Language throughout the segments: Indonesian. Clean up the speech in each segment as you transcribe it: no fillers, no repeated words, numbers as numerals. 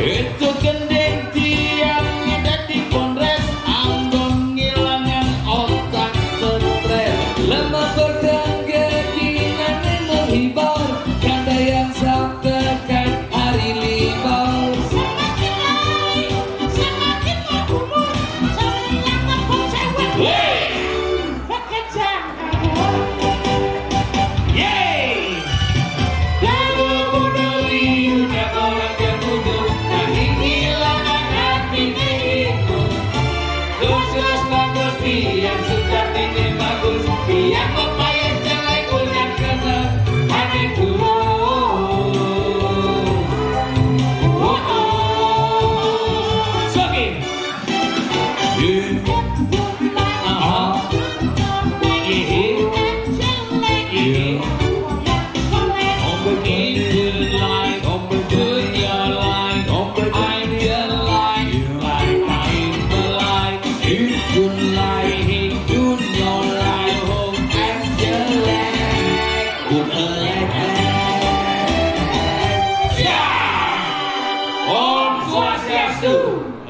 Itu gendeng tiang ada di Polres Ambon ngilangan otak stres. Lemah bertangga gimana menghibur kata yang sampaikan hari libur. Semakin naik, semakin berumur, semakin ngepung cewek. Bekerja. Yeay! Bodoh-bodoh liunya orang yang bodoh lagi kehilangan hati diriku. Khusus bagus yang sudah ini bagus yang membayar jelek punya kena hatiku. Semakin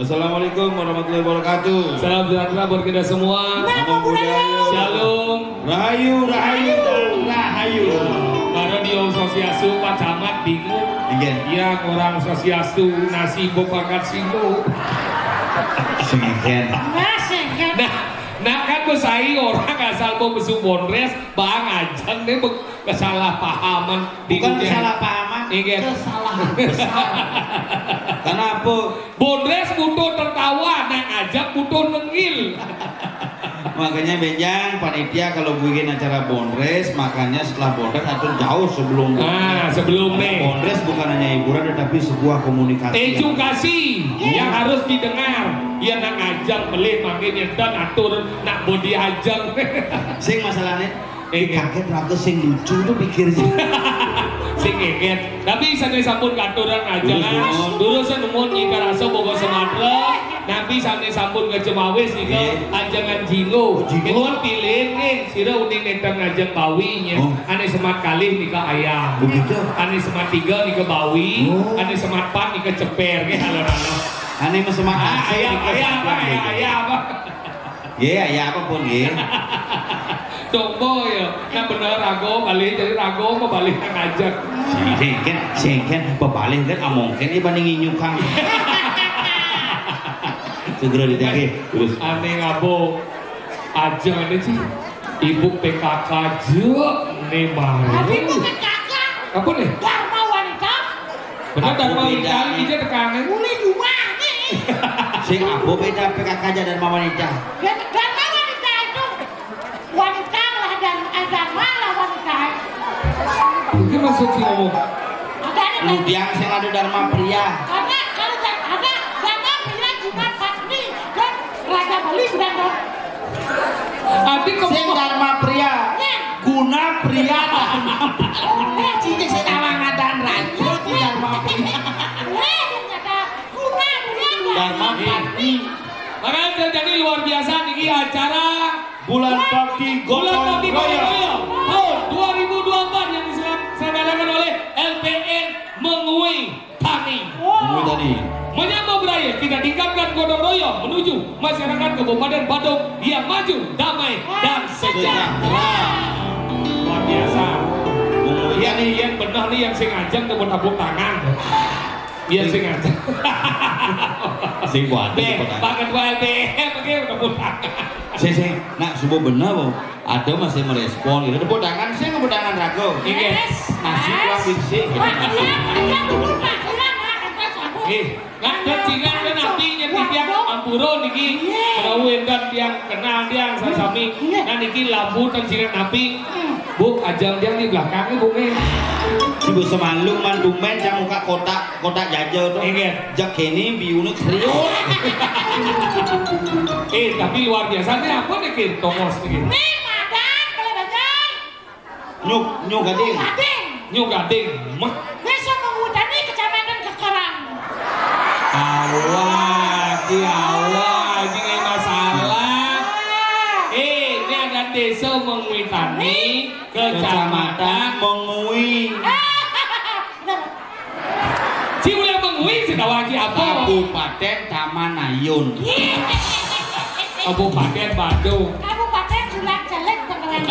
Assalamualaikum warahmatullahi wabarakatuh. Salam sejahtera buat kita semua. Namo Buddhaya. Shalom. Rahayu, rahayu, dan rahayu. Baru di Sosiasu Pak Camat bingung. Ya orang Sosiasu nasi bopakat sindo. Sengken. Nah kan besai orang asal mau besuk Bonres bang ajang deh kesalahpahaman. Bukan kesalahpahaman, Kesalahan besar. Kenapa? Bonres butuh tertawa, nak ajak butuh nengil. Makanya Benjang panitia kalau bikin acara Bonres, makanya setelah Bonres atau jauh sebelum Sebelum Bonres bukan hanya hiburan tetapi sebuah komunikasi. edukasi yang harus didengar. Ya nak ajang beli makin nyedan atur nak body ajang. Sing masalahnya kaget ratus sing lucu tuh pikirnya. Sing ngeget. Tapi sampai sampun katuran ajangan. Dulu saya nemuin jika rasa bogo Sumatera. Nabi sampai sampun ke Cemawis nih ajangan Jingo. Kemudian pilih nih sira uning nentang ajang bawinya. Ane semat kali nih ke ayam. Begitu. Ane semat 3 nih ke bawi. Ane semat 4 nih ke ceper. Kayak halo-halo. Ane semat Ayam apa? Ya apapun ya. Dombo ya, nah bener rago balik jadi rago kok balik ngajak. Sengken bebalik kan amongken dia bandingin nyukang. Segera ditagi terus. Aneh ngabo ajeng ada sih. Ibu PKK juk nemang. Ibu PKK. Apa nih? Dharma wanita. Bener Dharma wanita ini tekanan. Mulai dua nih. Sing apa beda PKK aja dan mama wanita? Dharma wanita itu wanita lah dan agama lah wanita. Ini maksud sih ngomong. Lu biang sing ada Dharma pria. Karena kalau ada Dharma pria juga pasti dan Raja Bali sudah dong. Adik kamu Sing Dharma pria. Guna pria. Cincin Sing awangadan raja di Dharma pria. Guna pria. Dharma pati. makanya jadi luar biasa nih acara Bulan Bakti Gotong Royong tahun 2024 yang diselenggarakan oleh LPN Mengui Tani. Tunggu tadi. Menyambut budaya kita tingkatkan gotong royong menuju masyarakat Kabupaten Badung yang maju, damai dan sejahtera. Luar biasa. Iya nih yang benar nih yang sing ajang tepuk tangan. Iya sing ajang. Sing buat Pak Ketua LPN oke tepuk tangan. Sing nak subuh bener kok. Ada masih merespon gitu. Tepuk tangan sih tepuk tangan rago. Yes. Nasi kurang biksi. Nggak cingan kan nabi yang tiang ampuro niki menawen kan tiang kenal tiang sasami. Nah niki lampu kan cingan nabi. Bu ajang dia di belakangnya bu men. Ibu semalung mandumen yang muka kotak jajal tuh. Jak ini biunek serius. Tapi luar biasanya apa nih kin tongos nih. Nih madan boleh badan. Nyuk gading. Nyuk gading. Mah. Besok mengudani kecamatan Kekerang. Allah, ini masalah. Ini ada desa Mengui Tani, kecamatan Mengui. Cibulan Mengui. Tapi sedawa lagi apa? Kabupaten Tamanayun. Kabupaten Bandung. Kabupaten Sulang Jelek Bangkalan.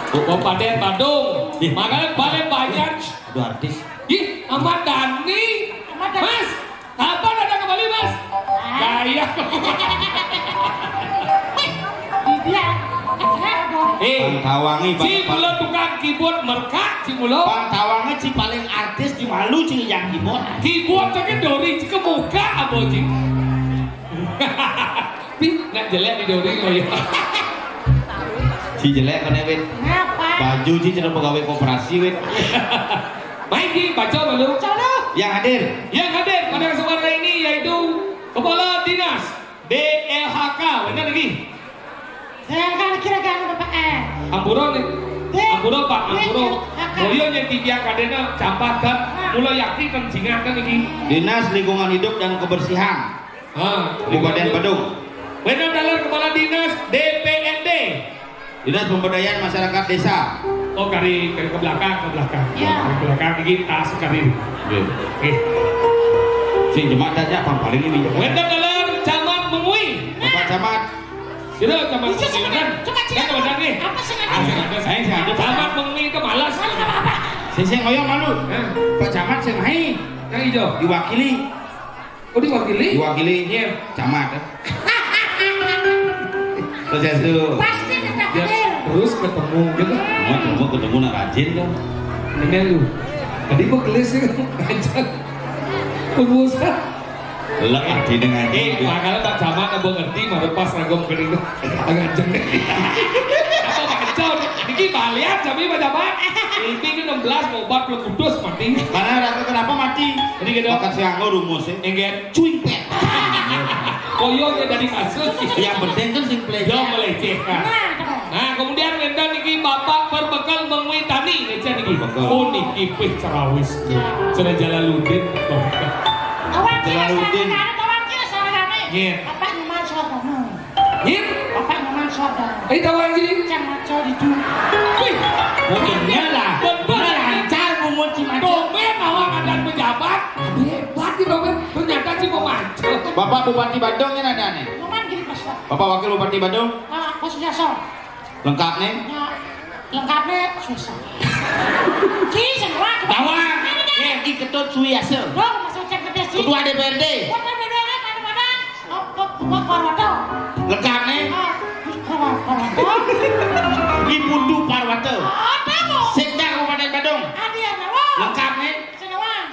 Kabupaten Bandung. Makanya paling banyak. Aduh artis. Ih, Ahmad Dhani. Mas, apa ada kembali Mas? Gaya. Iya. Pantawangi si mulo tukang keyboard merkak si mulo. Pantawangi si paling artis di malu si yang keyboard. Keyboard cek dori ke muka apa sih? Pi, nggak jelek di dori lo ya. Si jelek kan wit. Ngapa? Baju si cenah pegawai koperasi wit. Baik di baca malu. Yang hadir. Yang hadir pada kesempatan ini yaitu Kepala Dinas DLHK, benar lagi? Saya kan kira-kira Bapak Ampuro nih. Ampuro Pak, Ampuro. Boyo yang tiga kadena campak kan, mulai yakin kan jingan kan lagi. Dinas Lingkungan Hidup dan Kebersihan. Kabupaten Bandung. Benar dalam Kepala Dinas DPND. Dinas Pemberdayaan Masyarakat Desa. Oh kari ke belakang, ke belakang. Ya. Ke belakang lagi tas kari. Oke. Si jemaat aja paling ini. Benar dalam Camat Mengui. Bapak Camat. Sudah Camat Bisa Mengui benar. coba Kan benar nih. apa sih Saya Camat Mengui ke Malas. Saya ngoyong malu. Pak Camat saya main. Yang hijau. Diwakili. Oh diwakili? Diwakili. Iya. Camat. Proses itu. Pasti kita Dia hadir. terus ketemu gitu. Ketemu nak rajin kan. Dengan lu. Tadi kok gelis sih ngancang. Kurbusan. Lek adi dengan Makanya tak Camat abang ngerti baru pas ragom gini tuh. Ngancang. Apa kacau? Niki balian tapi Pak Camat. Ini kan 16 mau 40 kudus mati. Karena rata kenapa mati? Jadi gitu. Bakat sianggo rumus ya. Enggak. Cuy pet. Koyonya dari kasus. Yang penting kan sing play. Dia melecehkan. Nah kemudian kita niki Bapak Berbekal Mengui Tani leceh niki. Oh niki pih cerawis. Sudah Jalaluddin. Awan Jalaluddin. Iya. Bapak nyaman sordono. Yin. Bapak nyaman sordono. Tawang sini. Jangan jauh di dulu. Wih. Mungkinnya lah. Benar lancar bumut si Domen awak ada pejabat. Hebat nih domen. Ternyata si pemancel. Bapak Bupati Bandung ini ada nih. Nyaman gini pas. Bapak Wakil Bupati Bandung. Pas Sujaso. Lengkap nih. Lengkapnya susah. Cih, semua. Tawang. Ini Ketut Suwiasa. Dong, masuk cek ke desi. Ketua DPRD. Bukan beda mana-mana. Bukan Parwato. Lengkap nih. Parwato. Ibu Parwato. Apa mo? Sekda Kabupaten Bandung. Adia nawa. Lengkap nih. Senawang.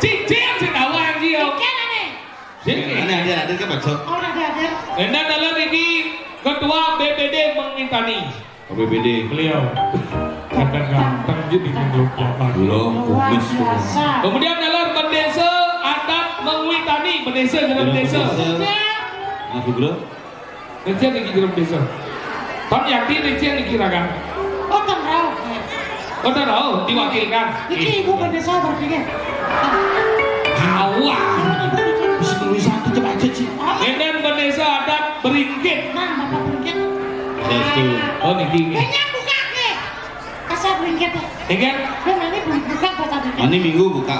Cicing si Tawang sih yo. Kan aneh. Ada ke baca. Oh, udah ada. Dan dalam ini Ketua BPD Mengintani. BPD. Beliau. Ganteng jadi belum jabat. Belum. Luar biasa. Kemudian dalam Bendesa Adat Mengwitani, Bendesa dalam desa. Masuk bro. Rencana lagi dalam desa. Tapi yakin rencana dikirakan. Oh, tahu. Oh, tahu diwakilkan. Iki ibu bendesa berpikir. Awak. Bisa tulisan itu aja sih. Dan Bendesa Adat Beringkit. Nah, bapak beringkit. Oh, niki. Kayaknya buka ke. Kasar beringkit. Ingat? Dan ini buka pasar beringkit. Ini minggu buka.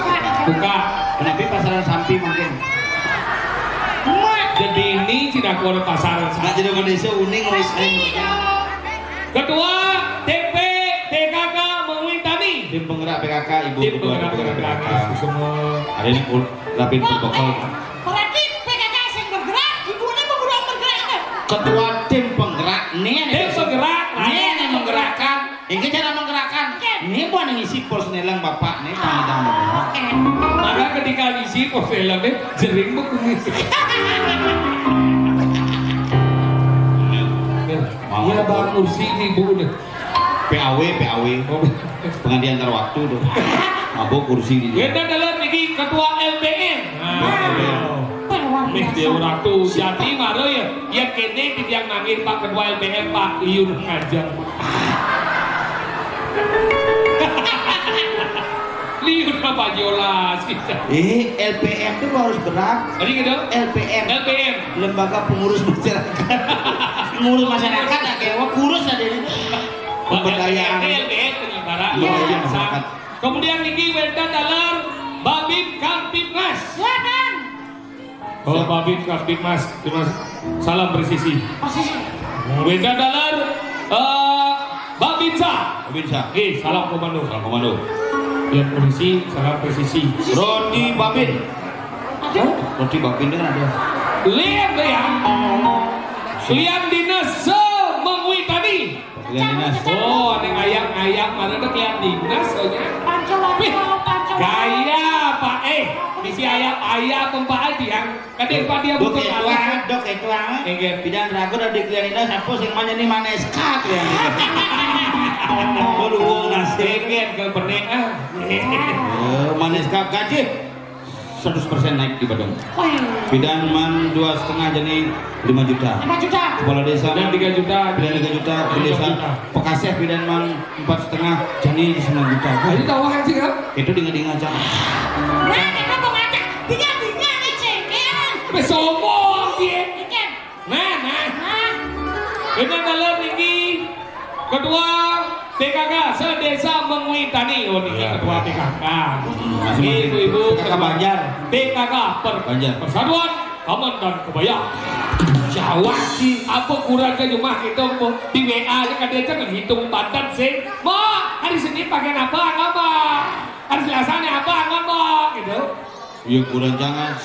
Buka. Kenapa pasaran Sampi makin? Jadi ini tidak keluar pasaran. Nggak jadi Indonesia unik wis. Ketua TP TKK Mengwitani. Tim penggerak PKK, Ibu Tim Ketua penggerak PKK. semua. Ada ini rapin protokol. Berarti PKK yang bergerak, ibunya bergerak bergerak. Ketua tim penggerak nih. Tim penggerak. Ini yang menggerakkan. Ini cara menggerakkan. Ini bukan yang isi persnelang bapak nih pangidang bapak. Maka ketika isi porselannya jering berkumis. Ya bang kursi ini bu nih. PAW pengganti antar waktu tuh. Mabuk kursi di Kita dalam ini ketua LPM. Nih dia ratu jati maro ya. Ya kene yang nangin Pak Ketua LPM Pak Liun Ngajak. Liun apa jelas kita. LPM itu harus berat. Tadi gitu. LPM. Lembaga Pengurus Masyarakat. Pengurus masyarakat lah kayak kurus aja ini. Pemberdayaan. LPM penyebaran Iya. masyarakat. Kemudian niki wenda dalam Babin Kamtibnas. Ya kan? Oh, Babin Kamtibnas. Salam presisi. Posisi. Beda dalar Babinsa. Babinsa. Salam komando. Salam komando. Ya polisi, salam presisi. Roti Babin. Aduh. Roti Babin dengan ada. Liam dinas semengwi tadi. Liam dinas. Oh, ada ayam mana ada liam dinas soalnya. Pancol. Gaya Pak misi ayam pempaan yang kadang Pak dia bukan alat. Dok itu bidang ragu dari liam dinas apa sing mana nih maneska liam dinas. Bodoh nasi Dengan ke pening maneska gaji 100% naik di Badung. Bidan man 2,5 jadi 5 juta. 5 juta. Kepala desa dan 3 juta. bidan 3 juta. Desa Pekasih bidan man 4,5 jadi 9 juta. Jadi tawahan sih kan? Itu dengan aja. Nah, kita mau ngajak. Tiga cengkean. Sombong dia. Ikan. Nah. Ini dalam ini kedua PKK sedesa mengui tani. Oh ini ketua PKK. Ibu-ibu PKK Banjar. PKK Banjar. Persatuan Kaman dan Kebaya. Jawa sih apa kurangnya cuma itu di WA aja kan dia jangan hitung badan sih. Mau hari Senin pakai apa? Hari Selasanya apa? Gitu. Ya kurang jangan.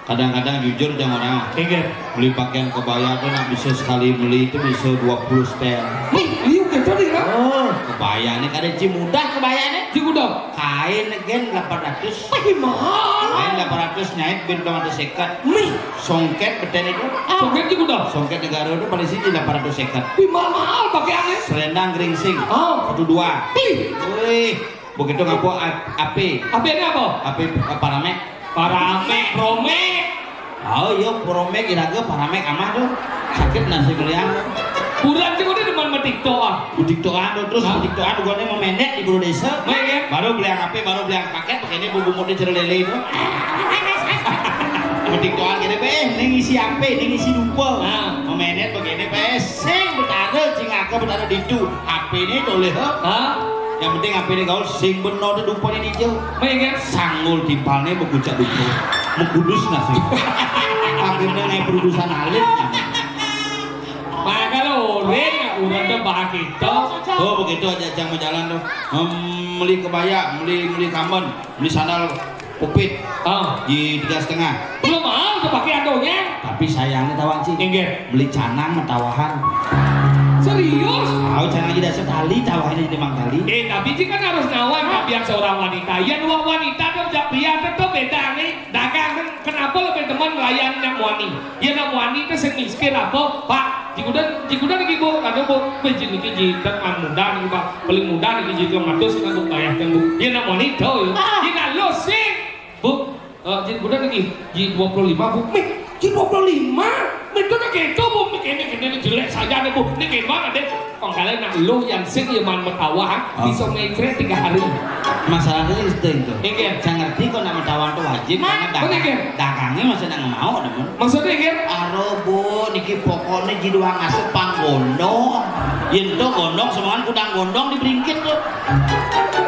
Kadang-kadang jujur jangan orang Ingat. beli pakaian kebaya tuh nak bisa sekali beli itu bisa 20 setel. Iya gitu nih kan? Oh, kebaya nih kadang cimudah kebaya nih. Cimudah. Kain again 800. Mahal. Kain 800 nyait bin ada sekat. Songket beten itu. Songket cimudah. Songket negara itu paling sini 800 sekat. Mahal pakaiannya. Selendang geringsing. Oh. 1 2. Wih, begitu ngapo api. Api ini apa? Api paramek. Paramek, promek. Oh iya, promek iraga paramek amah tuh. Sakit nasi beliang. Kurang sih udah demen metik toa. Budik toan terus budik toan gue nih memendek di bulu desa. Baik. Baru beli yang api, baru beli yang paket, begini bumbu murni jeruk lele itu. Budik toan gini nih ngisi api, nih ngisi dupa. Memendek begini sing betara, cing aku betara dicu. HP ini boleh yang penting HP ini gaul sing benar di dupa ini dijauh. Baik. Sanggul dipalnya mengucap dupa, mengkudus nasi. Akhirnya naik perudusan alit. Maka lo orang udah bahas itu. Oh begitu aja jangan jalan tuh. Beli kebaya, beli kambon, beli sandal pupit. Di 3,5. Belum mau kepake adonya. Tapi sayangnya tawang sih. Ingat. Beli canang mentawahan. Serius? Tahu canang tidak sekali, tawahannya jadi mang kali. Tapi sih kan harus nawan biar seorang wanita. Ya dua wanita tuh biar tetap beda nih. Dagang kan kenapa lebih teman melayani nak wani? Ya nak wani itu semiskin apa? Pak, jikudan lagi bu, ada bu, bejin ini jikan muda nih pak, paling muda nih jikan matus kan bu bayar kan bu. Ya nak wanita ya. Ya nak lo sih, bu. Jikudan lagi ji 25 bu. Ji 25. Itu nak gitu bu, ini jelek saja nih bu. Ini gimana deh? Kalau kalian nak lo yang sing yang man bertawah bisa ngekret 3 hari. Masalahnya itu. Ingat. Saya ngerti kok nak mentawan itu wajib karena dagangnya masih nak mau namun. Maksudnya ingat? Aro bu, niki pokoknya jiduang ngasih panggondong. Yen tuh gondong semuanya kudang gondong diberingkit tuh.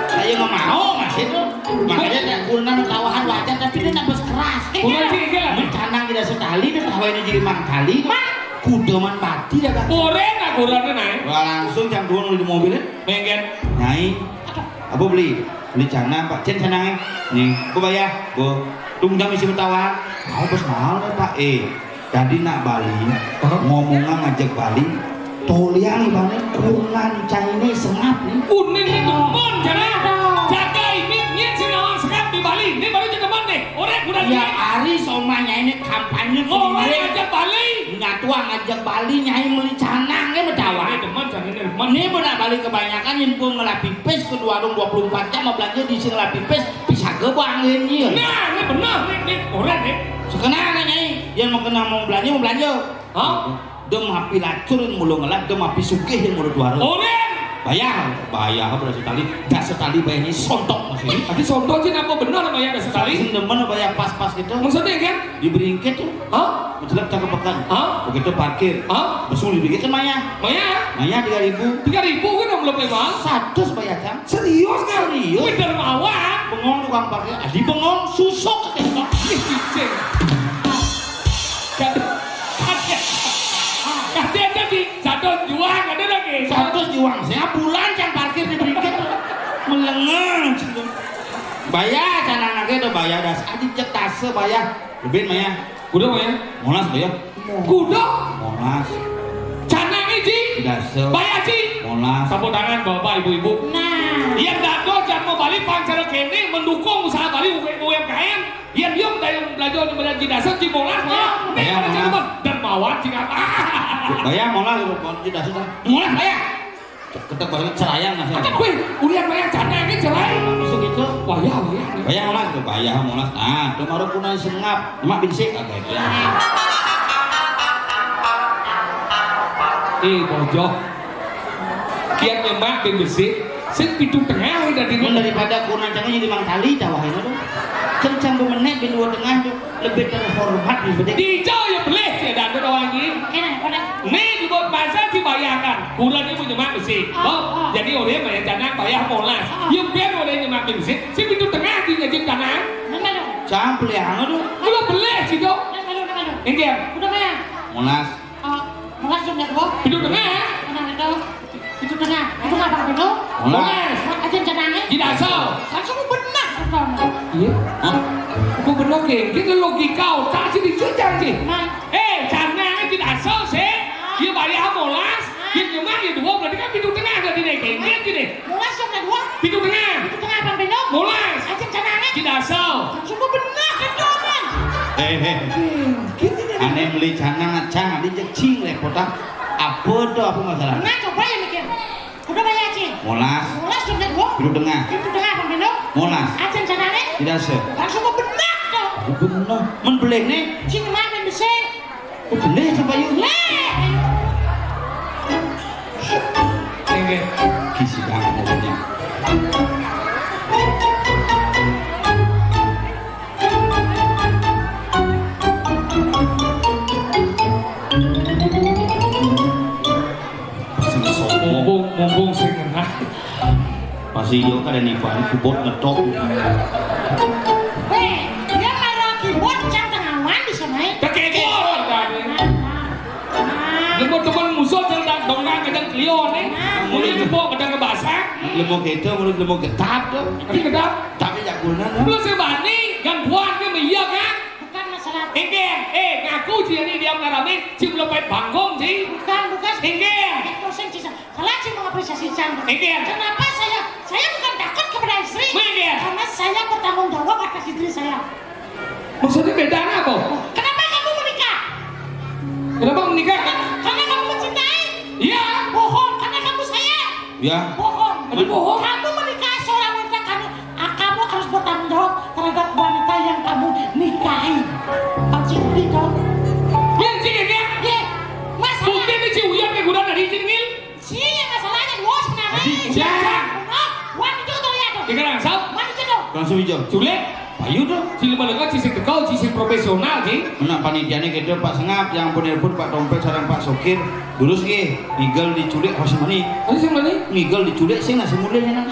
Saya nggak mau masih tuh. Makanya kurang tawahan wajar tapi dia nambah keras. Kurang sih ingat. Mencanang tidak sekali, dia tawainnya jadi mang kali. Kudaman mati dah kan. Kurang naik. Langsung jam 2 di mobilnya. Pengen. Nyai. Apa beli canang pak, cen canangnya. Nih, bu bayar, bu. Tunggang isi bertawan. Kau bos mahal nih pak. Tadi nak Bali, ngomongnya ngajak Bali. Toliang bang, kurang Chinese sengap nih. Kuning nih teman, jaga ini sinawang sekap di Bali. Ini baru jadi teman deh. Orang kurang ya hari somanya ini kampanye. Orang ngajak Bali. Ngatua ngajak Bali nyai beli canangnya bertawan. Teman. Ini benar Bali kebanyakan yang pun ngelapi pes ke warung 24 jam mau belanja di sini ngelapi pes bisa gebangin ya. Nah, ini benar nih orang nih. Sekarang nyai yang mau kena mau belanja. Hah? Dem api lacur yang mulu ngelak, dem api sugih yang mulu warung. Orang bayar apa setali, dah setali bayarnya sontok masih. Tapi sontok sih apa benar bayar dah sekali? Sing demen bayar pas-pas gitu. Maksudnya kan? Diberi ingket tuh. Hah? Mencelak cakep pekan. Hah? Begitu parkir. Hah? Besul diberi kan Maya. Maya 3.000. 3.000 kan belum lewat? 100 bayar kan? Serius kan? Serius. Bener mawar. Bengong tukang parkir. Di bengong susuk ke ketok. Cicing. Kadang jadi jadon juang ada lagi. 100 juang saya bulan can parkir diberi ingket. Melengeng. Bayar can anaknya itu bayar das. Adi cek tase bayar. Lebih Maya. Kuda Maya? Monas bayar. Kuda? Monas. Canang ini Dase. bayar Ci. Monas. Sapu tangan bapak ibu-ibu. Nah, Yang dado jangan mau balik pancara kene mendukung usaha balik UMKM. Yang dia dari belajar di badan dasar di Monas ya. Bayar, Nih Monas. Monas dan mawar jika Bayar Monas tidak sudah. Monas bayar. Kita bayar cerayang nasi. Ada gue, ulian bayar canang ini cerai. Bisa gitu. Bayar. Bayar Monas tuh bayar Monas. Ah, tuh baru punai sengap. Emak binsik agak itu. Bojo. Kian nyemak ben besi. Sing pintu tengah udah di Mun daripada kurang jangan jadi mang tali tawahin itu. Kencang menit di dua tengah tuh lebih terhormat daripada Dijo ya boleh ya dan ada lagi. Nih dibuat masa dibayarkan. Kurang ibu nyemak besi. Oh, jadi orang bayar canang bayar Monas. Yang biar orang nyemak besi. Si pintu tengah di ngajin kanan. cang pelihangan tuh. Belum boleh sih dong. Enggak. udah bayar. Monas. Monas jam berapa? Pintu tengah. Itu tengah. Itu apa itu? Monas. Aja canangnya. Tidak so. Langsung benar. Iya. Aku benar ke, kita logika otak sih dicucang sih. Canang tidak so sih. Dia bayar Monas. Dia nyemak ya dua berarti kan pintu tengah ada di negeri. Lihat gini. Monas jam berapa? Pintu tengah. Itu tengah apa itu? Monas. Aja canangnya. Tidak so. Langsung benar kan doang. Aneh beli canang cang, di cing repotan. Apa tuh apa masalah? Nah coba ya mikir. Udah bayar Cing. Monas. Monas jam berapa? Pintu tengah. Itu tengah apa itu? Monas. Aja canangnya. Tidak se. Langsung benar tuh. Benar. Men boleh nih. Cing mana bisa? Boleh coba yuk. Enggak. Kisi banget mobilnya. Mumpung sing enak. Masih yo kada nih Pak, keyboard ngetok. Dia main lagi buat jam tengawan di sana. Kekekor tadi. Teman-teman musuh cerdak dongkang kadang klio nih. Mulai jempol kadang ngebasak. Lemong kita mulai lemong getap tuh. Tapi kedap. Tapi jak guna. Lu sebani gangguan ke iya kan? Bukan masalah. Enggak. Ngaku sih ini dia ngarami sih belum baik bangun sih. Bukan. Enggak. Salah sih mengapresiasi cantik. Enggak. Kenapa saya bukan takut kepada istri? Enggak. Karena saya bertanggung jawab atas istri saya. Maksudnya beda apa? Kenapa kamu menikah? Kenapa menikah? Karena kamu mencintai. Iya. Bohong. Karena kamu sayang. Ya. Bohong. Aduh, bohong. Kamu menikah seorang wanita kamu harus bertanggung jawab terhadap wanita yang kamu nikahi. Pancing itu. Benci enggak? Ye, masalah. Mungkin ini si Uyan ke gudang dari Cingil. Sih, masalahnya dua sebenarnya. Jangan. Wan itu terlihat tuh. Ikan asap. Wan itu tuh. Langsung hijau. Culik. Ayo tuh. Si lembaga cisik tekau, cisik profesional sih. Menak panitianya gitu Pak Sengap, yang pun Pak Dompet sarang Pak Sokir. Lurus ge, ngigel diculik harus mani. Ada sih mana? Ngigel diculik sih nasi mulia nang.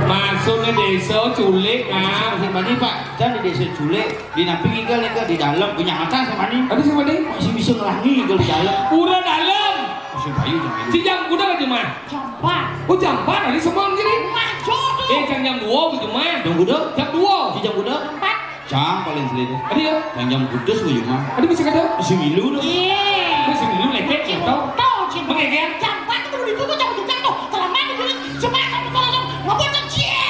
Masuknya desa culik ah. Masih mani Pak, kan di desa culik, di namping ngigel di dalam punya mata sama mani. Ada sih mana? Masih bisa ngelangi ngigel di dalam. Udah dalam. Masih bayu jam Si jam udah aja mah. Jambat. Oh jam 4 hari semua gini. Maju tuh. Jam 2 gitu mah. Jam guda? Jam 2. Si jam guda? Empat. Cang paling selitu. Ada ya? Yang jam kudus gue cuma. Ada bisa kata? Masih ngilu tuh. Iya. Masih dulu leket ya tau. Tahu cinta. Mengekek. Jambat itu dulu itu jam tuh tuh. Selama itu dulu cuma kamu tuh langsung ngomong cie.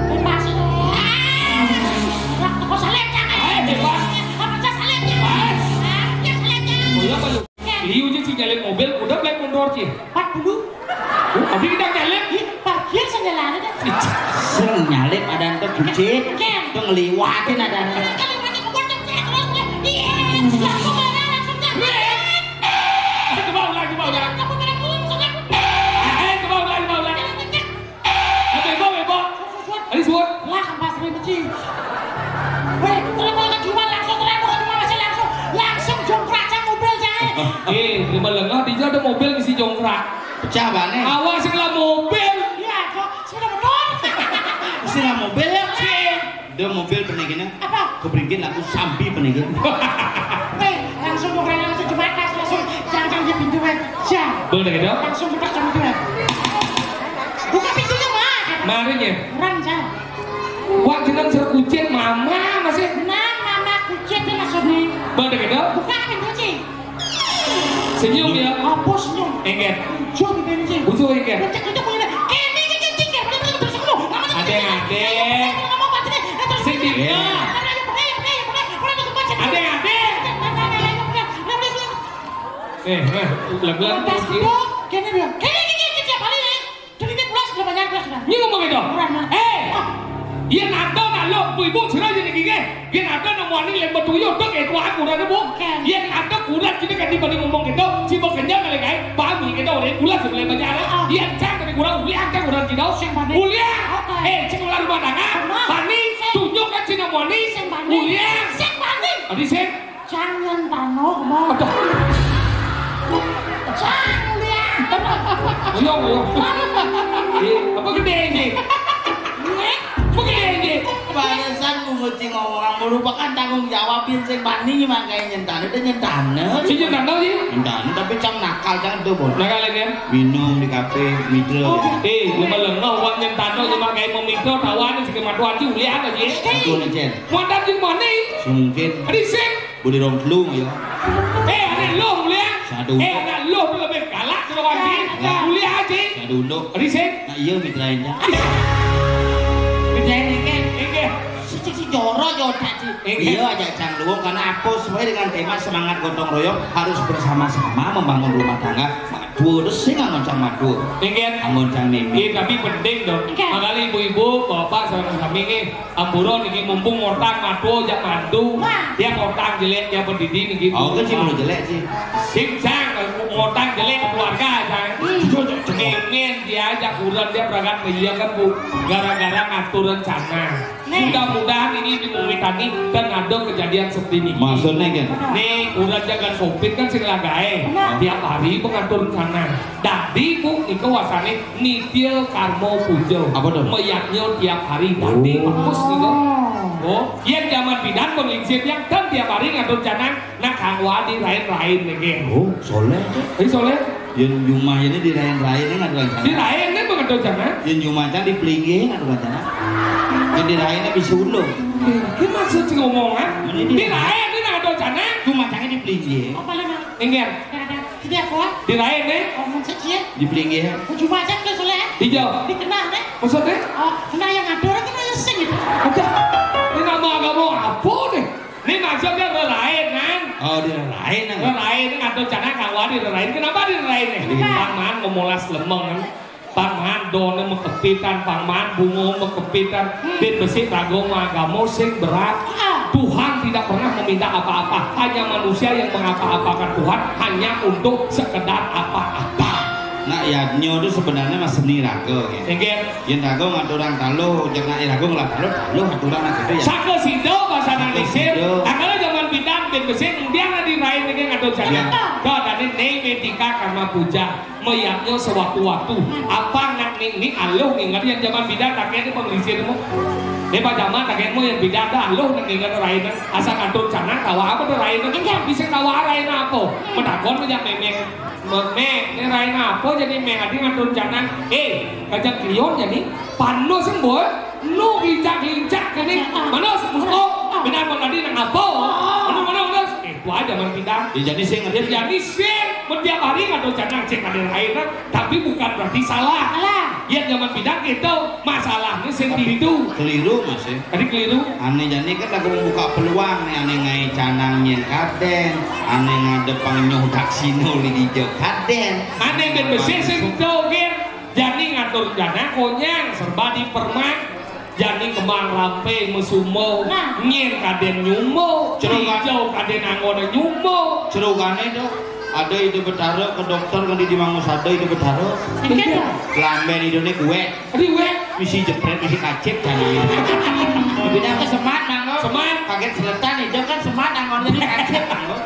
Bebas itu. Waktu kau salep jangan. Bebas. Apa cah salepnya? Ya salepnya. Oh iya Pak. Liu aja si nyalip mobil, udah black mundur sih. 40. Tapi kita nyalip. Parkir saja lah ada. Sering nyalip ada ente bucit. Itu ngeliwatin ada ente. Kalau banyak kebuatan saya terus dia. Iya. Langsung mana langsung dah. lima lengah di ada mobil ngisi jongkrak. Pecah banget. Awas sing lah mobil. Iya, kok sudah betul. Istilah mobil ya sih. Dia mobil penegina. Apa? Keberingin aku sampi penegin. Langsung mau langsung jemakas langsung jangan di pintu aja. Boleh gitu? Langsung buka pintu. Buka pintunya mah. Mari ya. Rancang. Wah jeneng serkucin mama masih. Nah, mama kucing dia langsung nih. Boleh gitu? Buka pintu sih. Senyum ya. Apa senyum? Engget. Jom di pintu sih. Butuh engget. Cek itu punya. Ini terus kamu. Adek. Sedihnya. Adek. Lag-lag Pas terus itu, kene dia. Kene tiap hari nih. Jadi dia pulas sudah banyak pulas sudah. Ini ngomong gitu. Iya nado nalo, ibu cerai jadi gini. Iya nado nomor ini lembut tuyul tuh kayak tuan kurang bu. Iya nado kurang jadi kan dibanding ngomong gitu. Si bok kenyang kali kayak babi gitu orang kurang sebelah banyak lah. Iya cang tapi kurang uliang cang kurang gitu. Uliang. Cing ular rumah tangga. Bani tunjuk kan si nomor ini. Uliang. Adi sen. Jangan tanok mau. Jangan lihat. Uyong. Apa gede ini? Apa gede ini? Balasan menguci ngomong merupakan tanggung jawabin sing bani makanya nyentane itu nyentane. Si jenang tau sih? Entah, tapi cang nakal jangan tuh bos. Nakal ini ya? Minum di kafe, midro. Lima lengah uang nyentano cuma kayak memikro tawanan si kematuan sih uliang aja. Itu nih Jen. Muatan sih mana? Mungkin. Adi sen. Boleh rong telung ya. Ada lo uliang. Sadu. Ada lo lebih galak kalau wajib. Uliang aja. Sadu untuk. Adi sen. Nah iya mitrainnya. Gede nih Ege. si Joro jodoh sih. Iya aja cang luwung karena apa sesuai dengan tema semangat gotong royong harus bersama-sama membangun rumah tangga. Madu resing angon cang madu. Ege. Angon cang mimi. Tapi penting dong. Makanya ibu-ibu, bapak sama kami ini amburon ini mumpung ngortang madu jak madu. Dia ngortang jelek dia pendidik nih gitu. Oh kan sih belum jelek sih. Sing cang ngortang jelek keluarga cang. Ingin dia ajak kurang dia berangkat menyiapkan bu gara-gara ngatur rencana. Mudah-mudahan ini dimumitani dan ada kejadian seperti ini. Maksudnya kan? Nih udah jangan covid kan sing lagae tiap hari mengatur rencana. Dadi bu ini kewasane nitil karmo pujo. Apa tuh? Meyaknya tiap hari dadi bagus nih. Oh, yang zaman bidan penginsip yang kan tiap hari ngatur rencana nak kangwa di lain-lain nih. Oh soleh. Ini soleh. Yang rumah ini dirain-rain nggak ada rencana. Di lain kan mengatur rencana. Yang rumah kan dipelinggi nggak ada rencana. Yang dirainnya bisa ulung. Ini maksud sih ngomongan. Di lain ini ngatur rencana. Rumah canggih dipelinggi. Apa lagi? Enggak. Tidak kuat. Di lain nih. Ngomong saja. Dipelinggi. Ujung aja ke soleh. Hijau. Dikenal deh. Maksudnya? Oh, kena yang ada orang kena yang sing gitu. Ada. Ini nama agama apa nih? Ini maksudnya lain kan? Oh dirain nggak? Lain ngatur rencana kangwa di lain. Kenapa di lain nih? Paman memolas lemeng kan? Paman dona mekepitan, paman bungo mekepitan, dan besi rago agama sing berat. Tuhan tidak pernah meminta apa-apa, hanya manusia yang mengapa-apakan Tuhan hanya untuk sekedar apa-apa. Nah ya nyo itu sebenarnya mas seni rago ya. Enggak. Yang rago ngaturang taluh, jangan rago ngelah taluh ngaturang gitu ya. Sake sido bahasa Indonesia. Sido. Angkala zaman bidang dan besi kemudian ada dirain dengan ngatur jalan. Kau dari nemetika karma puja meyaknya sewaktu-waktu. Apa nak ini aluh ingat yang zaman bidang kakek itu pengelisirmu. Ini pak zaman kakekmu yang bidang dah aluh ingat rain asal ngatur jalan tawa apa tuh rain enggak bisa tawa rain apa. Menakon menjak memang ini rain apa jadi mengadi ngatur jalan kajak klion jadi pano sembuh lu lincak ini mana sembuh benar mengadi nang apa mana itu aja man bidang Ya jadi saya ngerti. jadi sih setiap hari ngatur jalan cek ada rain tapi bukan berarti salah ya zaman bidang itu masalahnya sendiri itu Keliru mas ya. tadi keliru Aneh jadi kan aku membuka peluang nih aneh ngai canang nyen kaden, aneh ngadepang nyodak sino di hijau kaden. aneh dan besi sendiri jadi ngatur jana konyang serba di permak jadi kembang rampe mesumo nyen kaden nyumo hijau kaden anggota nyumo Cerugane dok. Ada ide betaro ke dokter kan di mangus ada ide betaro. Lamben idone gue. aduh weh Misi jepret misi kacip jangan. Beda ke semat nanggo. seman Kaget seletan itu kan semat nanggo jadi kacip nanggo.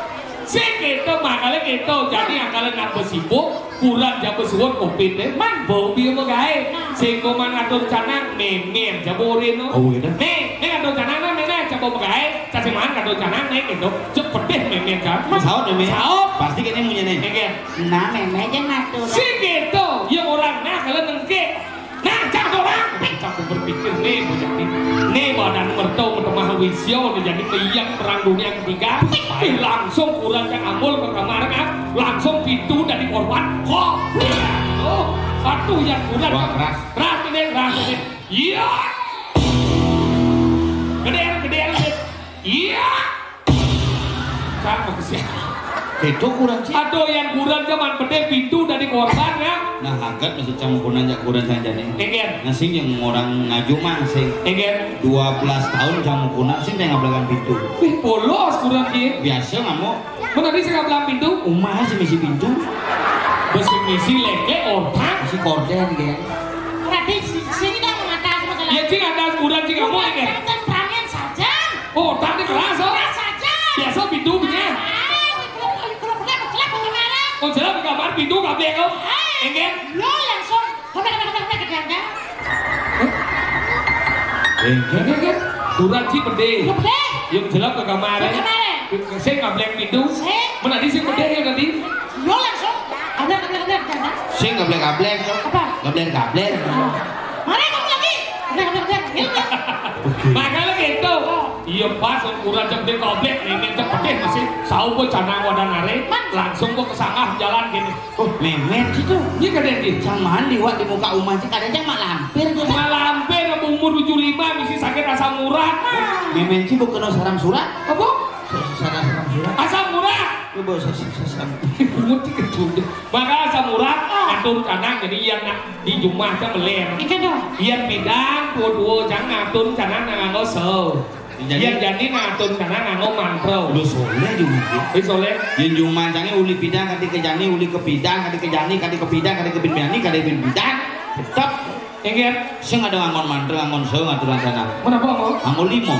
Sing gitu makanya gitu. Jadi akale nak besibuk, kurang jam besuwun kopi deh. Man bau bieu mah gae. Sing kuman atur canang memen jaborin no. Oh gitu. Nih atur canang na mena jabo gae. Caciman atur canang nih gitu. Cepet deh memen kan. Saut deh, Saut. pasti kayaknya punya nih. Nggih. Nah, meme aja ngatur. Sing gitu. Yang orang nah kalau nengke. Nah, jangan orang. Aku berpikir nih bocah ini. Nih badan mertau bertemah wisyo menjadi peyang perang dunia ketiga. Langsung kurang yang amul ke kamar kan. Langsung pintu dari korban. Kok? Oh, satu yang kurang. Wah, keras. Keras ini. Iya. Gedean. Iya. Sama kesian. Itu kurang sih. Aduh yang kurang zaman gede pintu dari korban ya. Nah hagat masih campuran jak kurang saja nih. Egen. Nah sing yang orang ngaju mah sing Egen. 12 tahun campuran sing yang ngablakan pintu. Wih polos kurang ki. Biasa nggak mau. Mana bisa ngablang pintu? Umah sih misi pintu. Besi misi leke otak. Masih korden kan. Berarti sini dah mengatasi masalah. Ya cing ada kurang cing kamu Egen. Kan perangian saja. Oh otak ini keras oh. Keras saja. Biasa pintu punya. Oh jelas di kamar pintu nggak boleh kau. Egen. Lo langsung. Kena ke janda. Egen. Kurang cing gede. Lo gede. Yang jelas ke kamar. Saya nggak boleh pintu. Mana di sini gede ya tadi. Lo langsung. Kabel janda. Sing nggak boleh gablek tuh. Apa? Nggak boleh gablek. Mana kamu lagi? Kabel. Makanya gitu. Iya pas kurang cepet goblek ini cepet masih sau po canang wadah nare langsung po kesangah jalan gini. Oh memet itu. Ini kadang di Jangan liwat di muka umah sih kadang mak lampir tuh. malampe umur 75 misi sakit asam urat. Memet sih bukan saram surat. Apa? Saram surat. Asam urat. Lu bawa sasam. Muti kedua. Maka asam urat atur canang jadi yang nak di rumah teh meler. Ikan dong. Yang bidang dua jangan atur canang nganggo so. Yang jadi ngatur canang nganggo mantra. Lu soleh di rumah. Soleh. Yang rumah canggih uli bidang kati kejani uli ke bidang kati kejani kati ke bidang kati ke bidang kati ke bidang. Tetap. Ingat. Sing ada ngangon mantra ngangon so ngaturan sana. Kenapa mau? Ngangon limo.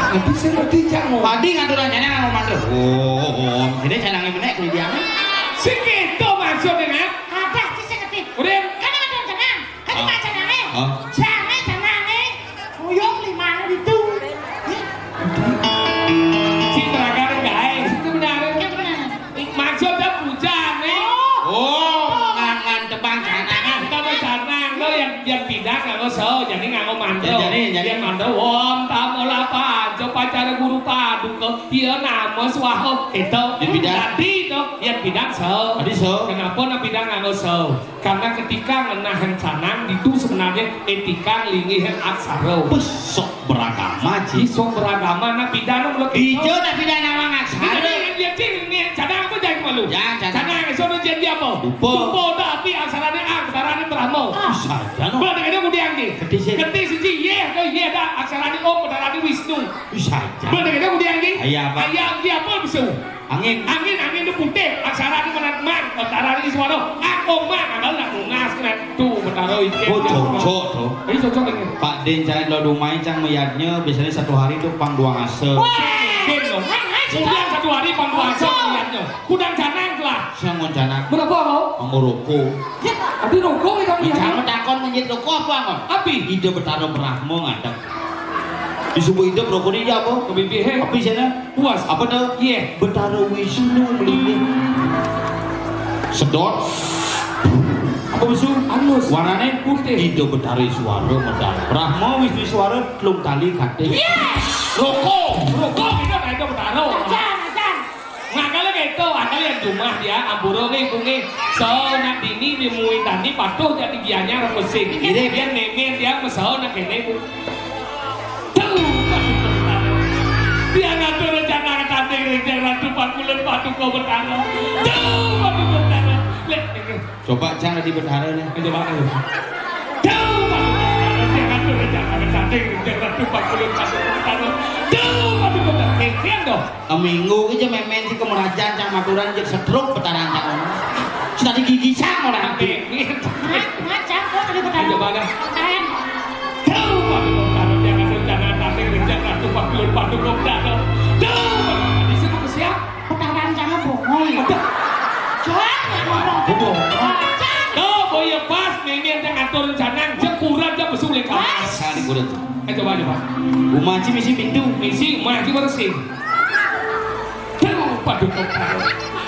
Tapi saya ngerti jangan. Padi ngaturan sana ngangon mantra. Oh, ini canangnya benek di dia. Segitu maksudnya. Ada sih saya ngerti. Udah. Kan ada canang. Kan ada canangnya. Oh. Canangnya. Uyung 5 itu. Si terakhir guys, itu benar. Yang benar. Maksudnya pujan nih. Oh, ngangan tebang canangan. Kamu canang lo yang pindah nggak so, jadi nggak mantra. Jadi mantra. Om tamola panco pacar guru padu ke dia nama swaho itu. Yang pindah. Tadi itu yang pindah so. Tadi so. Kenapa nak pindah nggak so? Karena ketika menahan canang itu sebenarnya etika lingih aksara. Besok beragama sih. Iso beragama nak pindah lo. Ijo nak pindah nama ngaksara. Dia cing canang apa jadi malu? Ya, Canang itu jadi apa? Dupo. Dupo tapi aksaranya aksaranya Brahmo. Saja no. Boleh dengar kemudian nih. Gede sih. Gede sih ye, oh ye dah aksaranya Om, aksaranya Wisnu. Saja. Boleh dengar kemudian nih. Ayah apa? Ayah dia apa bisa? Angin. Angin itu putih, aksaranya menatman, aksaranya Iswano. Aku mah kalau nak ngas kena tuh bertaruh itu. Oh cocok tuh. Ini cocok ini. Pak Den cari lo rumahnya cang meyatnya biasanya 1 hari tuh pang 2 ase. Mungkin loh. Kemudian 1 hari pangkuasa melihatnya. Kudang canang lah. Saya mau canak. Berapa kau? Mau rokok. Tapi rokok itu kami. Jangan takon menjadi rokok apa ngon? Api. Ide bertaruh berahmo ngadap. Di subuh ide rokok ini apa? Kebibi he. Api sana. Puas. Apa tuh? Iya. Bertaruh Wisnu melingin. Sedot. Apa besu? Anus. Warnanya putih. Ide bertaruh suara medal. Brahmo Wisnu suara telung kali kate. Rokok. Rokok itu kayak itu bertaruh. Ajan. Nggak kalau kayak itu, akal yang rumah dia, amburo ngi, so nak dini dimuin tani patuh jadi gianya repesing. Ini dia nemen dia mesau nak kene bu. Tuh, dia ngatur rencana tadi rencana tu pakulan patuh kau bertaruh. Tuh, patuh bertaruh. Lihat, Coba jangan di bertaruh nih. coba aku. Tuh, patuh bertaruh. Dia ngatur rencana tadi rencana tu pakulan patuh bertaruh. Tuh, patuh bertaruh. Kesian dong. Minggu aja memen sih kemerajan cang maturan jadi setruk petaran cang ono. Sudah digigisan orang Tapi, Macam kok ada bertaruh. coba dah. Kalian. Tuh, patuh bertaruh. Jangan rencana tadi rencana tu pakulan patuh bertaruh. Tuh, di situ kesian. atur rencana jekuran jam besulek kamar. Sekali kuda. Coba. Umaci misi pintu. Misi maju bersih. Paduh kau.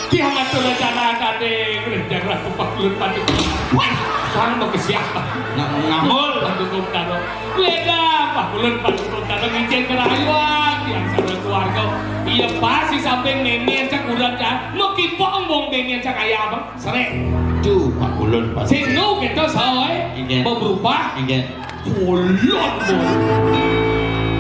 Dia ngatur rencana kade rencana ratu pakulut paduh. Wah, sang mau ke siapa? Ngamul. Paduh kau taro. Leda pakulut paduh kau taro ngicen kerayuan. Yang sama keluarga. Iya pasti sampai nenek cak urat cak. Mau kipong bong nenek cak ayah apa? Sere. Cu pakulun pas. Sino kita soy. Mau berubah. Kulon bong.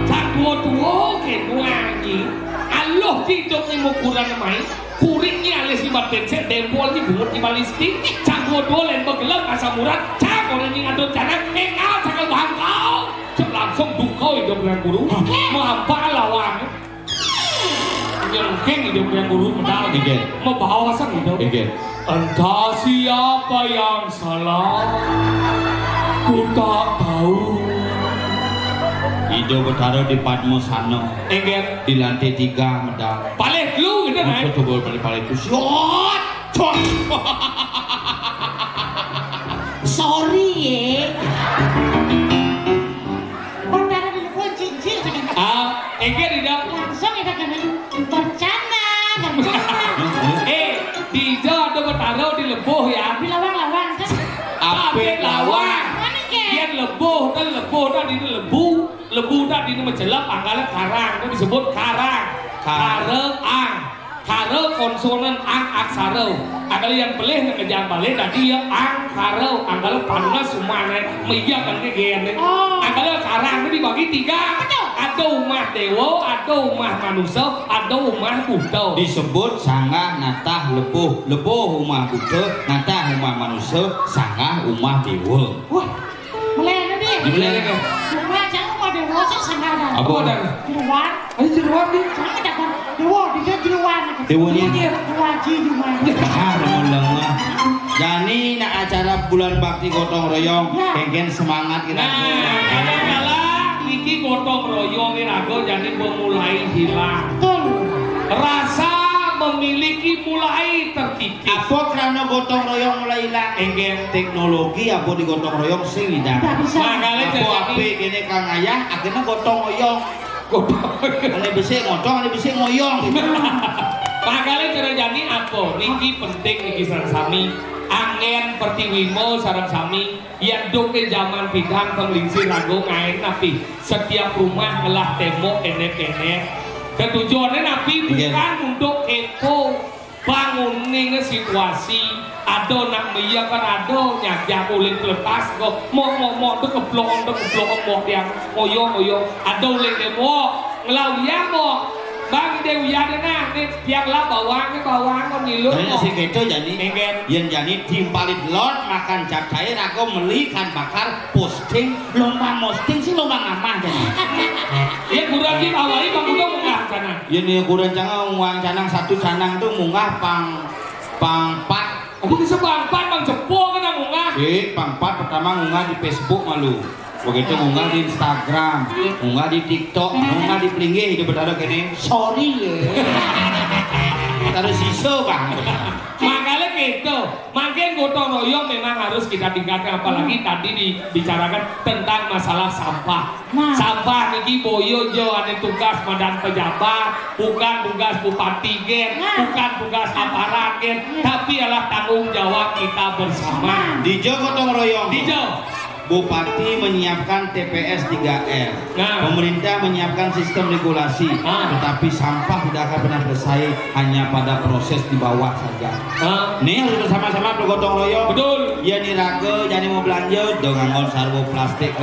Cak tua ke nuangi. Allah hidup ni mau kurang main. Kuringnya alis ibat bencet dempol ni bungut di balistik. Cak tua lain bergelap asam urat. Cak orang yang adon jangan. Engau cakal bahan kau. Cak langsung dukau hidup dengan guru. Mau apa lawang. Yang keng hidup dengan guru medal. Mau bawa sang hidup. Entah siapa yang salah. Ku tak tahu. Ido bertaruh di Padmosano. Di lantai 3 medal. Balik lu gitu kan? Aku coba balik itu. Shot. Sorry ya. Perkara telepon cincin sekarang. Tidak. Langsung ya kakak bercanda. Dijo ada bertaruh di lebuh ya. Di lawang-lawang kan? Apik lawang. Mana ke? Dia lebuh dan di lebu. Lebu dan di menjelap anggalan karang. Itu disebut karang. Karang. Karang konsonan ang aksara. Anggalan yang beleh ngejar balik tadi ya ang karang. Anggalan panuna sumane meyakan ke gene. Anggalan karang itu dibagi 3. Ada umah dewa, ada umah manusia, ada umah Buddha. Disebut sanggah natah lebuh. Lebuh umah Buddha, natah umah manusia, sanggah umah dewa. Wah, mulai nanti. Dimulai lagi. Semua jangan mau dewa sih sangat ada. Apa ada? Jeruan. Jeruan nih. Jangan dapat dewa, dia jeruan. Dewanya? Dewa jeruan. Lengah. Jadi nak acara bulan bakti gotong royong, pengen semangat kita. Kadang-kadang iki gotong royong ini rago jadi memulai hilang. Betul. Rasa memiliki mulai terkikis. Apa karena gotong royong mulai hilang? Teknologi apa di gotong royong sih tidak. Tidak bisa. Makanya Apa ape gini kang ayah akhirnya gotong royong. Ada bisa ngotong, ada bisa ngoyong. Makanya cara jadi apa? Niki penting niki sareng sami. Angin pertiwimo sareng sami yang doke zaman bidang penglingsir rago ngain napi setiap rumah ngelah tembok enek-enek. Tujuannya napi bukan untuk kepo bangunin situasi. Ado nak meyakan ado nyajak ulin lepas kok mau tuh keblong mau yang ngoyong ado ulin demo ngelau ya mo bang dewi ya dena nih tiang lah bawang kok ngilu Nah, si keco jadi yang jadi timpalit lot makan capcay aku melikan bakar posting lomba posting sih lomba ngamah jadi ya kurang kita awali bang udah munggah sana ini kurang jangan uang canang satu canang tuh munggah pang 4 aku bisa bang jepo kan munggah pang 4 pertama munggah di Facebook malu begitu munggah di Instagram munggah di TikTok munggah di Plinggih hidup berdarah gini sorry ya harus iso bang makanya gitu makin gotong royong memang harus kita tingkatkan apalagi tadi dibicarakan tentang masalah sampah sampah niki boyo jo ada tugas badan pejabat bukan tugas bupati gen bukan tugas aparat gen tapi adalah tanggung jawab kita bersama Dijo gotong royong Dijo Bupati menyiapkan TPS 3R. Pemerintah menyiapkan sistem regulasi. Tetapi sampah tidak akan pernah selesai hanya pada proses di bawah saja. Nih harus bersama-sama bergotong royong. Betul. Ya niraga jadi mau belanja dong nganggo sarwo plastik.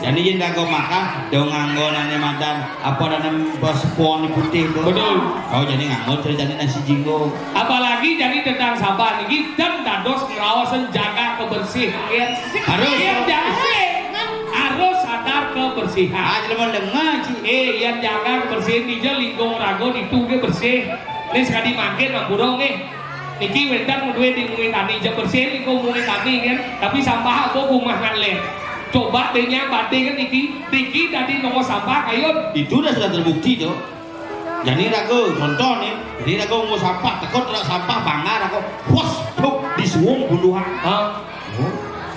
Jadi yang dago makan dong nganggo nane madan apa dan spon putih tuh. Betul. Oh jadi nganggo jadi nasi jinggo. Apalagi jadi tentang sampah ini dan dados ngerawasan jaga kebersihan. Harus sadar kebersihan. Jelema dengar yang jaga kebersihan dia lingkung rago dituge bersih. Ini sekali makin mamburong niki wendan duwe di mungkin tani jam bersih lingkung mungkin tani kan. Tapi sampah aku rumah ngaleh. Coba tanya batin kan niki tadi nomor sampah kayu. Itu sudah terbukti tuh. Jadi rago contoh nih. Jadi rago mau sampah, takut sampah bangar rago. Wos, disuung buluhan.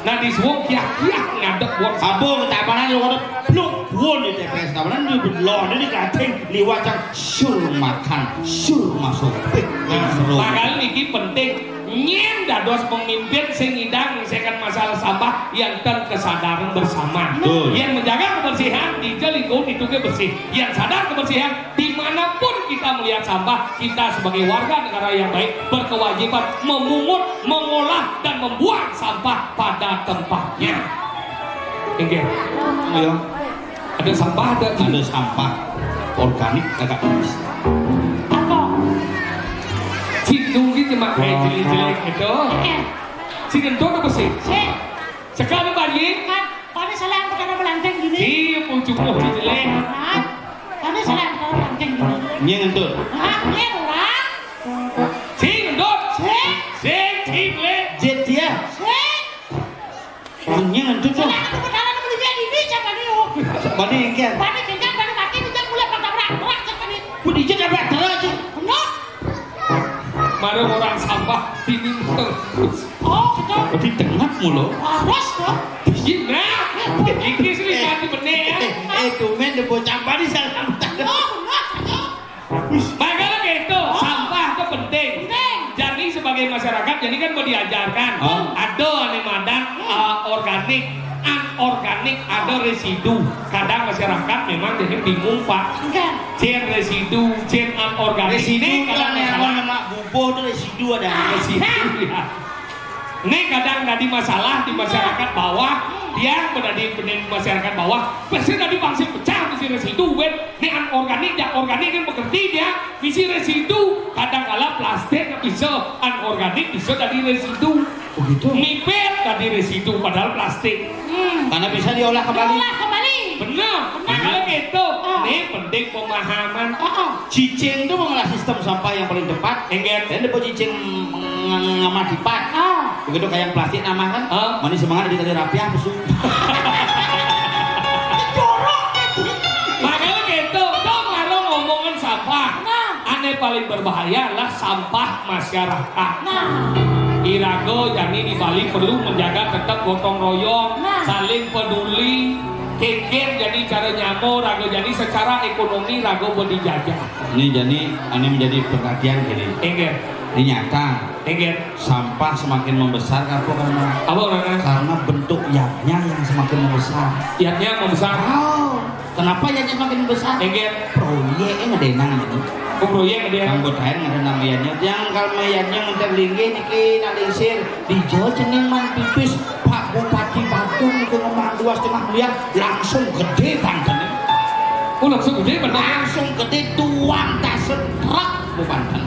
Nah disuwung kiak-kiak ngadep buat Abo ketapanan lu ada blok buon di TPS tapanan lu belon ini kating liwat yang sur makan sur masuk seru. Makanya ini penting nyen dados pemimpin sing idang menyelesaikan masalah sampah yang kesadaran bersama. Yang menjaga kebersihan di lingkungan itu bersih. Yang sadar kebersihan dimanapun kita melihat sampah, kita sebagai warga negara yang baik berkewajiban memungut, mengolah dan membuang sampah pada tempatnya. Oke. Ayo. Ada sampah Ada sampah organik agak bisa. Apa? Cidung gitu mak kayak jelek-jelek gitu. Si gendong apa sih? Sekali bagi. Kan, tadi salah yang perkara melanteng gini. Iya pucuk-pucuk jelek. Kan, tadi salah yang perkara melanteng gini. Ini ngentut. Hah, ini orang? Si gendong. Si cible. Jet dia. Ini ngentut tuh. Salah yang perkara beli dia ini siapa nih? Bani engkian. Bani kenyang, bani mati, dia mulai pada berak siapa nih? Budi jet apa terus? Benar? Mari orang sampah ini terus. Oh, betul. Di tengah mulu. Harus dong. Gimana? Iki sih mati bener ya. Tumen de bocah bani salah. Oh, benar. Makanya gitu, sampah itu penting. Penting. Jadi sebagai masyarakat, jadi kan mau diajarkan. Ada madan organik, anorganik, ada residu. Kadang masyarakat memang jadi bingung pak. Cen residu, cen anorganik. Residu Ini kadang kan yang masalah. nama bubuh itu residu ada. Residu ya. Ini kadang jadi masalah di masyarakat bawah. Dia berada di masyarakat bawah. Pasti tadi bangsa pecah misi residu. Ini anorganik, ya organik kan bekerti dia. Misi residu. Kadang-kala plastik bisa anorganik bisa dari residu. Begitu. Mipet dari residu padahal plastik. Karena bisa diolah kembali. Olah kembali. Benar. Kalau gitu, ini penting pemahaman. Cicing itu mengolah sistem sampah yang paling tepat. Enggak. Dan depo cicing ngamah dipat. Begitu kayak plastik nama kan. Mani semangat di tali rapiah pesu. Makanya gitu, dong kalau ngomongin sampah. Aneh paling berbahaya adalah sampah masyarakat. Irago jadi di Bali perlu menjaga tetap gotong royong, saling peduli. Keker jadi cara nyamuk, rago jadi secara ekonomi rago berdijajah. Ini jadi ini menjadi perhatian gini. Enggak, Ini nyata. enggak. Sampah semakin membesar apa karena Apa orangnya? karena bentuk yaknya yang semakin membesar. Iatnya membesar. Kenapa yaknya semakin membesar? Enggak. Proyeknya ngedenang gitu. Proyek dia. Anggotain ngedenang mayatnya. Yang kalau mayatnya ngeterlinggih niki nalisir dijual ceneng man pipis. Pak Bupati Bandung itu ngomong 2,5 miliar langsung gede Banten. Oh langsung gede benar. Langsung gede tuang tas truk Banten.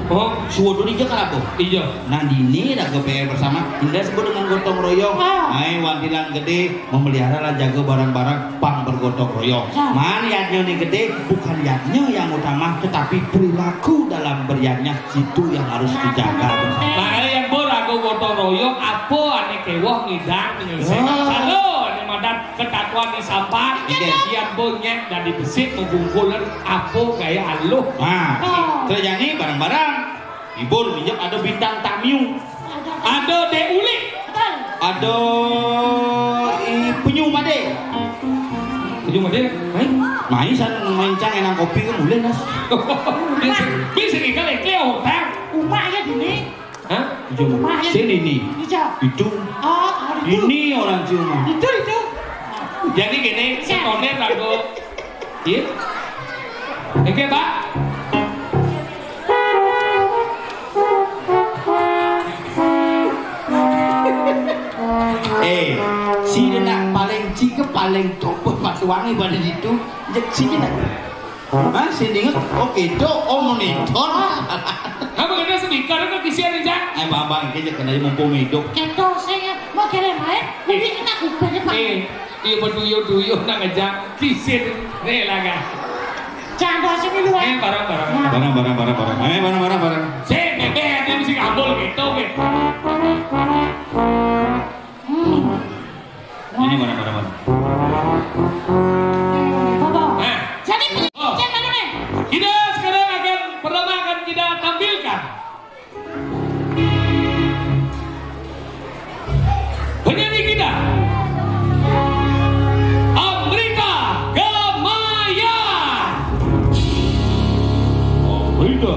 Oh, Suwodo dia kan apa? iya. Nah dini dah ke PR bersama Indra sebut dengan gotong royong. Hai wantilan gede memelihara lah jaga barang-barang pang bergotong royong. Man yatnya ini gede bukan yatnya yang utama tetapi perilaku dalam beriatnya itu yang harus dijaga. Makanya yang borago gotong royong apa aneh kewoh ngidang menyelesaikan. Halo, aneh madan ketatuan di sampah. Yang bonyek dan dibesit membungkulan apa gaya aluh. Nah, terjadi barang-barang. Ibu minjem ada bintang tamu, Ada deulik. ada penyu made. Penyu made, Main sana main cang enang kopi kan boleh nas. Bisa kita leke hutang. Umahnya gini. Hah? Sini nih. Itu. Ini orang cuma. Itu. Jadi gini, sekolah rago. Iya. Oke pak. Si nak paling cika paling top patuangi pada situ. Si nak. Mas sini oke do monitor. Apa kena speaker itu kisian aja? Abang kita kena mumpung hidup. Keto saya mau kirim air, ini kena kupingnya pak. Iya berduyuk-duyuk nak ngejak kisin rela kan. Jangan sini luar. Barang-barang. Barang. Saya bebe dia mesti kabul gitu gitu. Ini barang. Nah, Jadi jangan mana nih? kita sekarang pertama akan kita tampilkan penyanyi itu.